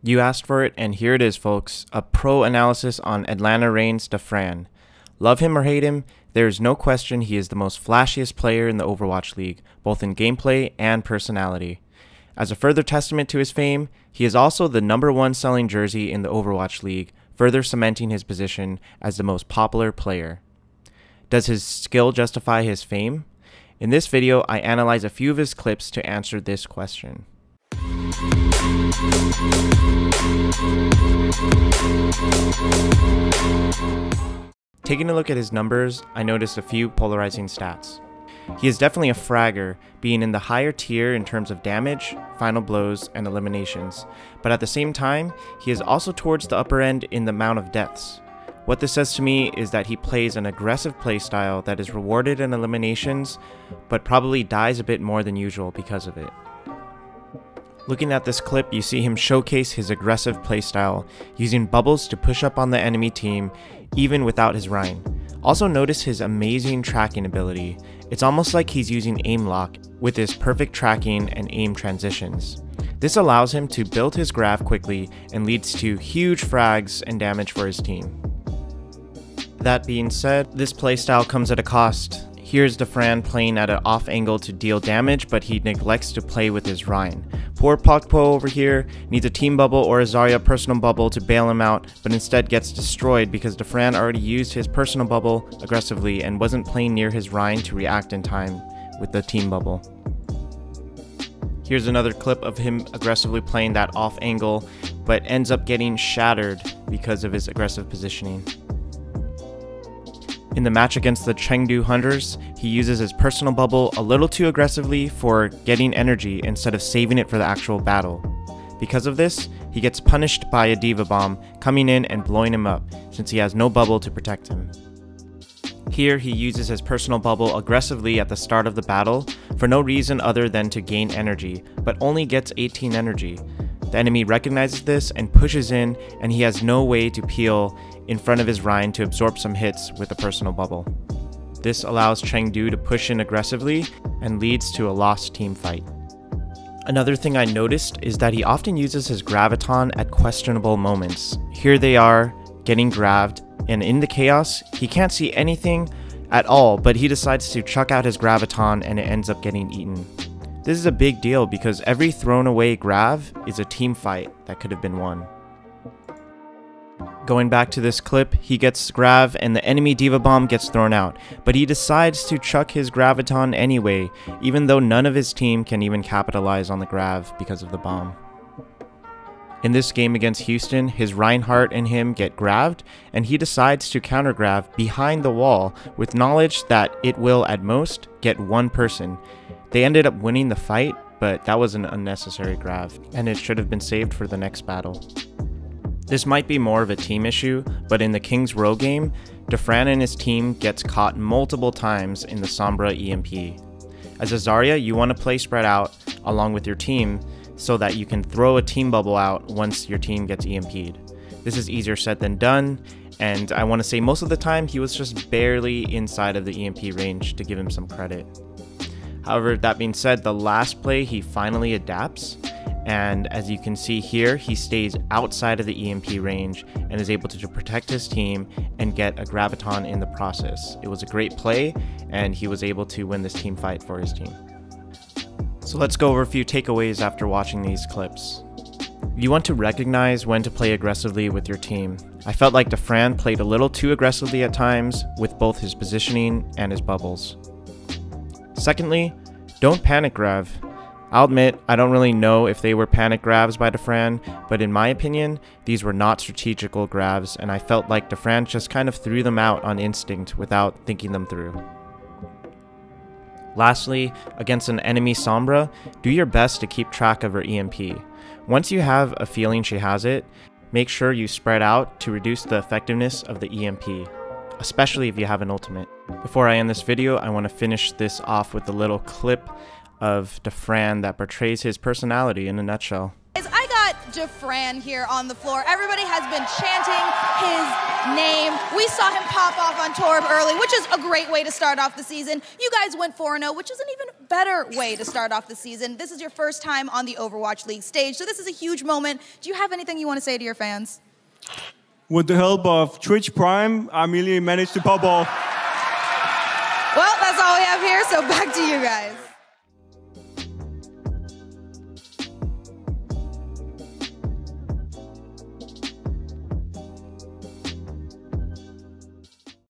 You asked for it, and here it is, folks. A pro analysis on Atlanta Reign's Dafran. Love him or hate him, there is no question he is the most flashiest player in the Overwatch League, both in gameplay and personality. As a further testament to his fame, he is also the #1 selling jersey in the Overwatch League, further cementing his position as the most popular player. Does his skill justify his fame? In this video, I analyze a few of his clips to answer this question. Taking a look at his numbers, I noticed a few polarizing stats. He is definitely a fragger, being in the higher tier in terms of damage, final blows, and eliminations, but at the same time, he is also towards the upper end in the amount of deaths. What this says to me is that he plays an aggressive playstyle that is rewarded in eliminations, but probably dies a bit more than usual because of it. Looking at this clip, you see him showcase his aggressive playstyle, using bubbles to push up on the enemy team, even without his Rein. Also notice his amazing tracking ability. It's almost like he's using aim lock with his perfect tracking and aim transitions. This allows him to build his grav quickly and leads to huge frags and damage for his team. That being said, this playstyle comes at a cost. Here's Dafran playing at an off angle to deal damage, but he neglects to play with his Rein. Poor Pokpo over here needs a team bubble or a Zarya personal bubble to bail him out, but instead gets destroyed because Dafran already used his personal bubble aggressively and wasn't playing near his Rein to react in time with the team bubble. Here's another clip of him aggressively playing that off angle, but ends up getting shattered because of his aggressive positioning. In the match against the Chengdu Hunters, he uses his personal bubble a little too aggressively for getting energy instead of saving it for the actual battle. Because of this, he gets punished by a D.Va bomb coming in and blowing him up, since he has no bubble to protect him. Here he uses his personal bubble aggressively at the start of the battle for no reason other than to gain energy, but only gets 18 energy. The enemy recognizes this and pushes in, and he has no way to peel in front of his Rein to absorb some hits with a personal bubble. This allows Chengdu to push in aggressively and leads to a lost team fight. Another thing I noticed is that he often uses his Graviton at questionable moments. Here they are, getting grabbed, and in the chaos, he can't see anything at all, but he decides to chuck out his Graviton and it ends up getting eaten. This is a big deal because every thrown away grav is a team fight that could have been won. Going back to this clip, he gets grav and the enemy D.Va bomb gets thrown out, but he decides to chuck his Graviton anyway, even though none of his team can even capitalize on the grav because of the bomb. In this game against Houston, his Reinhardt and him get graved, and he decides to counter grav behind the wall with knowledge that it will at most get one person. They ended up winning the fight, but that was an unnecessary grav, and it should have been saved for the next battle. This might be more of a team issue, but in the King's Row game, Dafran and his team gets caught multiple times in the Sombra EMP. As a Zarya, you want to play spread out along with your team so that you can throw a team bubble out once your team gets EMP'd. This is easier said than done, and I want to say most of the time he was just barely inside of the EMP range to give him some credit. However, that being said, the last play he finally adapts, and as you can see here, he stays outside of the EMP range and is able to protect his team and get a Graviton in the process. It was a great play, and he was able to win this team fight for his team. So let's go over a few takeaways after watching these clips. You want to recognize when to play aggressively with your team. I felt like Dafran played a little too aggressively at times with both his positioning and his bubbles. Secondly, don't panic grav. I'll admit, I don't really know if they were panic grabs by Dafran, but in my opinion, these were not strategical grabs, and I felt like Dafran just kind of threw them out on instinct without thinking them through. Lastly, against an enemy Sombra, do your best to keep track of her EMP. Once you have a feeling she has it, make sure you spread out to reduce the effectiveness of the EMP, especially if you have an ultimate. Before I end this video, I want to finish this off with a little clip of Dafran that portrays his personality in a nutshell. I got Dafran here on the floor. Everybody has been chanting his name. We saw him pop off on Torb early, which is a great way to start off the season. You guys went 4-0, which is an even better way to start off the season. This is your first time on the Overwatch League stage, so this is a huge moment. Do you have anything you want to say to your fans? With the help of Twitch Prime, I immediately managed to pop off. Well, that's all we have here, so back to you guys.